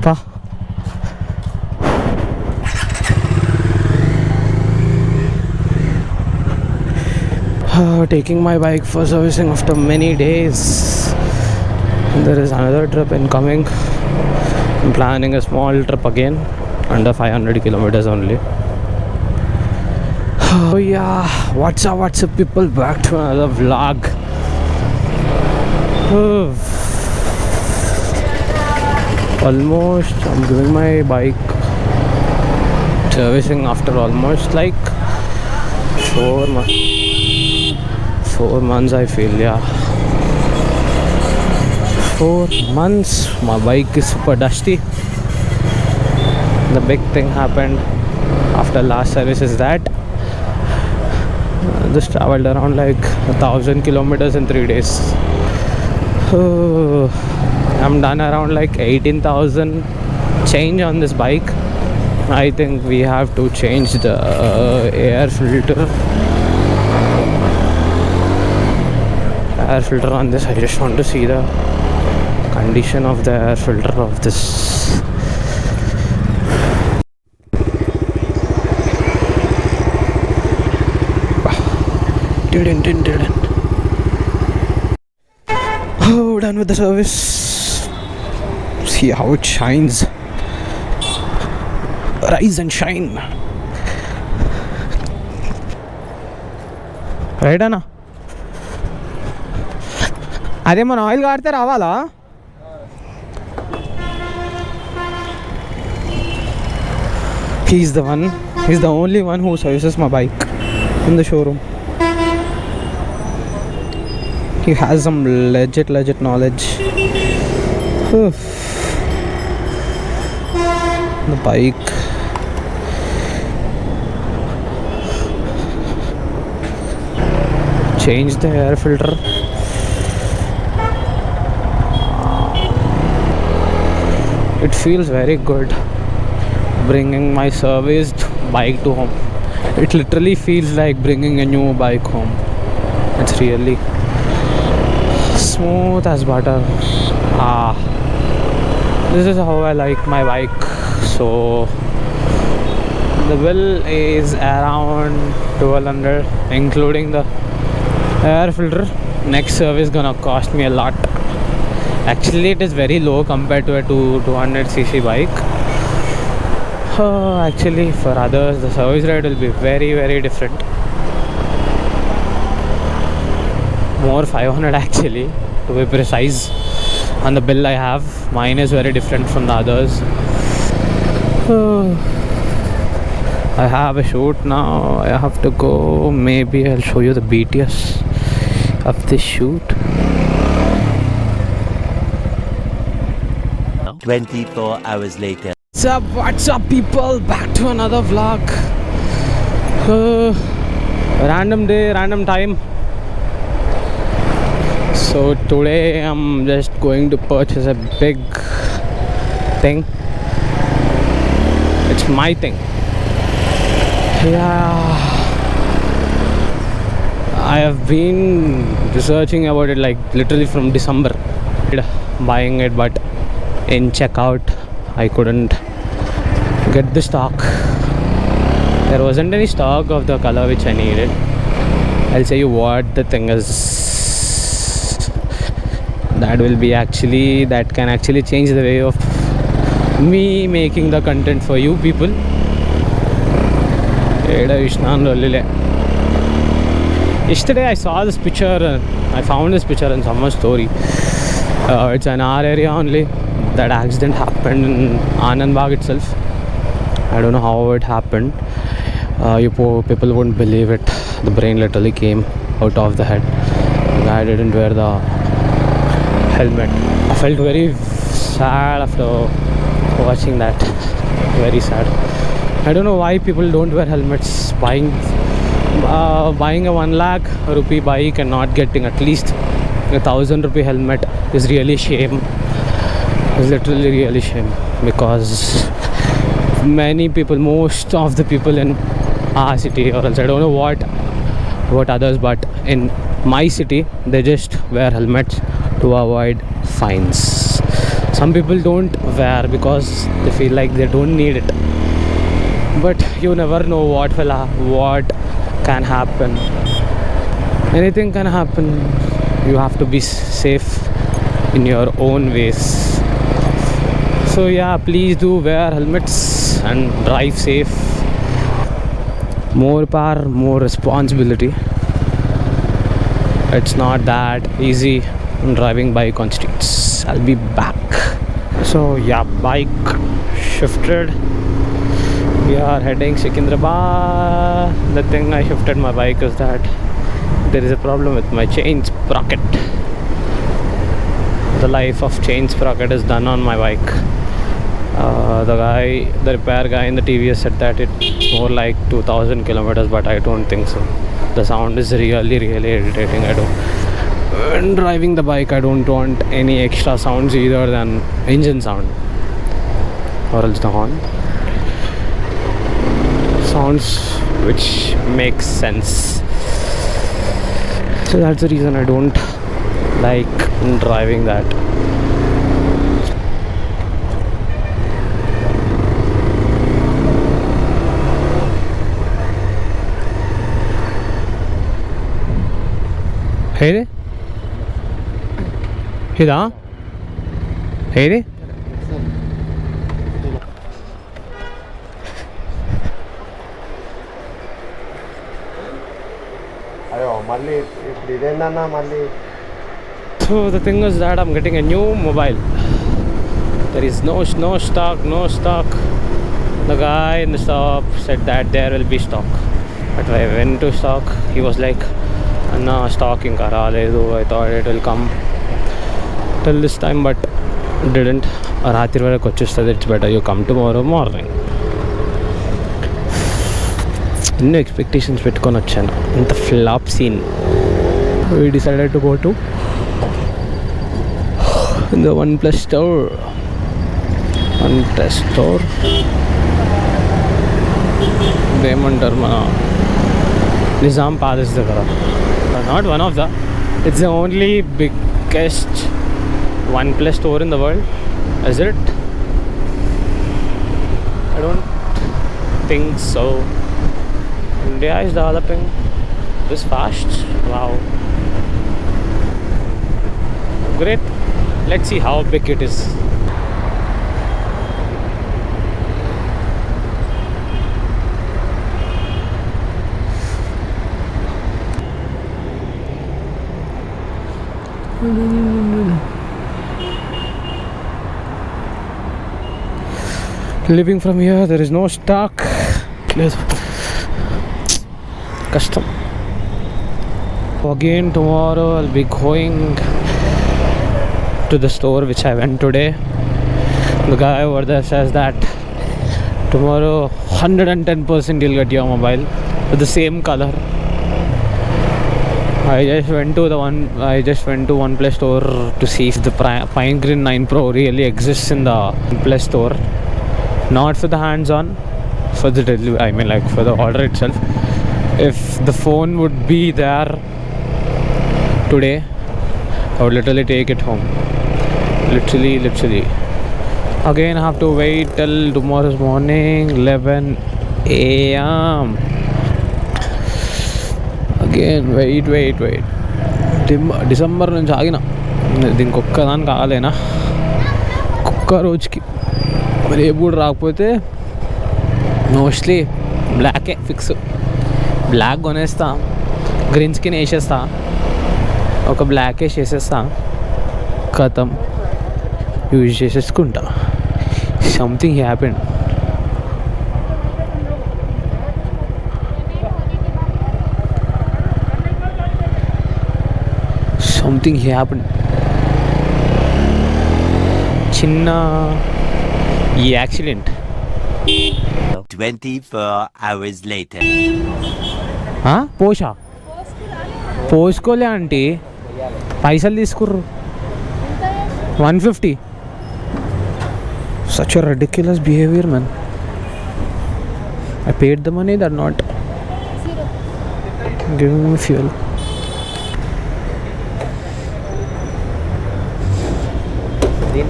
Pa. Taking my bike for servicing after many days. There is another trip incoming. I'm planning a small trip again, under 500 kilometers only. Oh yeah, what's up people, back to another vlog. Almost, I'm giving my bike servicing after almost like 4 months I feel, yeah. 4 months. My bike is super dusty. The big thing happened after last service is that I just traveled around like 1,000 kilometers in 3 days. I'm done around like 18,000 change on this bike. I think we have to change the air filter on this. I just want to see the condition of the air filter of this. Didn't. Oh, done with the service. See how it shines. Rise and shine. Right, Anna? అదే మన oil కాడితే రావాలా? He's the only one who services my bike in the showroom. He has some legit knowledge. The bike. Change the air filter. It feels very good bringing my serviced bike to home. It literally feels like bringing a new bike home. It's really smooth as butter. This is how I like my bike. So the bill is around 1,200 including the air filter. Next service gonna cost me a lot. Actually it is very low compared to a 200cc bike. Actually for others the service rate will be very different. More 500 actually, to be precise. On the bill I have, mine is very different from the others. I have a shoot now. I have to go. Maybe I'll show you the BTS of this shoot. 24 hours later. What's up people, back to another vlog. Random day, random time. So today I'm just going to purchase a big thing. It's my thing. Yeah, I have been researching about it like literally from December, buying it, but in checkout I couldn't get the stock. There wasn't any stock of the color which I needed. I'll say you what the thing is. That can actually change the way of me making the content for you people. Yesterday I saw this picture. I found this picture in someone's story. It's in our area only. That accident happened in Anand Bagh itself. I don't know how it happened. People wouldn't believe it. The brain literally came out of the head. The guy didn't wear the helmet. I felt very sad after watching that. Very sad. I don't know why people don't wear helmets. Buying a 1 lakh rupee bike and not getting at least a 1,000 rupee helmet is really shame. It's literally really shame, because most of the people in our city, or else I don't know what others, but in my city they just wear helmets to avoid fines. Some people don't wear because they feel like they don't need it. But you never know what can happen. Anything can happen. You have to be safe in your own ways. So yeah, please do wear helmets and drive safe. More power, more responsibility. It's not that easy driving bike on streets. I'll be back. So yeah, bike shifted. We are heading Secunderabad. The thing I shifted my bike is that there is a problem with my chain sprocket. The life of chain sprocket is done on my bike. The repair guy in the TVS said that it's more like 2000 kilometers, but I don't think so. The sound is really irritating. When driving the bike, I don't want any extra sounds either than engine sound or else the horn. Sounds which makes sense. So that's the reason I don't like driving that. Hey, Hida? Hey, so the thing is that I'm getting a new mobile. There is no stock. The guy in the shop said that there will be stock, but when I went to stock, he was like, "Anna, stock inka raledu." I thought it will come till this time, but it didn't. Ratri varaku vachestadi. It's better you come tomorrow morning. No expectations పెట్టుకొని వచ్చాను. ఇంత flop scene. We decided to go to the OnePlus store. ఏమంటారు మన Nizam palace దగ్గర. Not one of the. It's the only biggest OnePlus store in the world. Is it? I don't think so. India is developing this fast. Wow. Great. Let's see how big it is. Living from here, there is no stock. Custom. Again tomorrow I'll be going to the store which I went today. The guy over there says that tomorrow 110% you'll get your mobile with the same color. I just went to OnePlus store to see if the Pine Green 9 Pro really exists in the OnePlus store. Not for the hands-on, for the delivery. I mean, like for the order itself. If the phone would be there today, I would literally take it home. Literally. Again, I have to wait till tomorrow's morning, 11 a.m. Again, wait. December నుంచి ఆగిన దీనికి ఒక్కదానికి కాలేనా ఒక్క రోజుకి. రేపు కూడా రాకపోతే mostly బ్లాకే ఫిక్స్. బ్లాక్ కొనేస్తా, గ్రీన్ స్కిన్ వేసేస్తా, ఒక బ్లాక్ వేసేస్తా, కథం యూజ్ చేసేసుకుంటా. Something happen. చిన్న ఈ యాక్సిడెంట్. 24 hours later. పోసుకోలే ఆంటీ, పైసలు తీసుకుర్రు 150. Such a ridiculous behavior, man. I paid the money, they're not giving me fuel.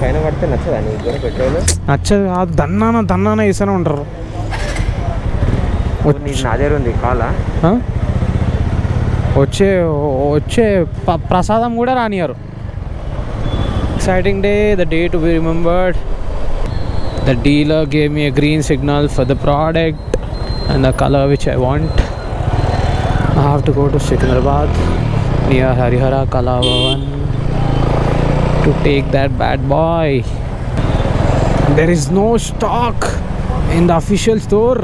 పైన పడితే నచ్చదా నీకు కూడా పెట్రోల్? నచ్చదు కాదు, దన్నాన వేస్తూనే ఉంటారు. నీది నా దగ్గర ఉంది కాలా. వచ్చే ప్రసాదం కూడా రానియరు. Exciting day, the day to be remembered. The dealer gave me a green signal for the product and the color which I want. I have to go to Secunderabad near Harihara Kala Bhavan to take that bad boy. There is no stock in the official store,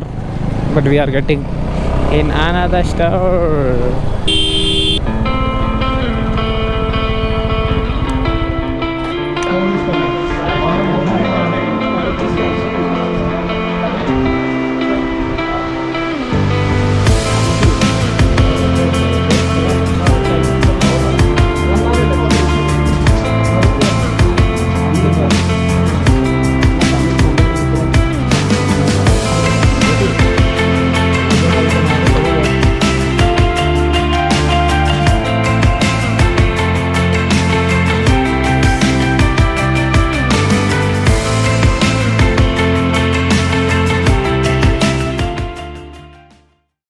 but we are getting in another store.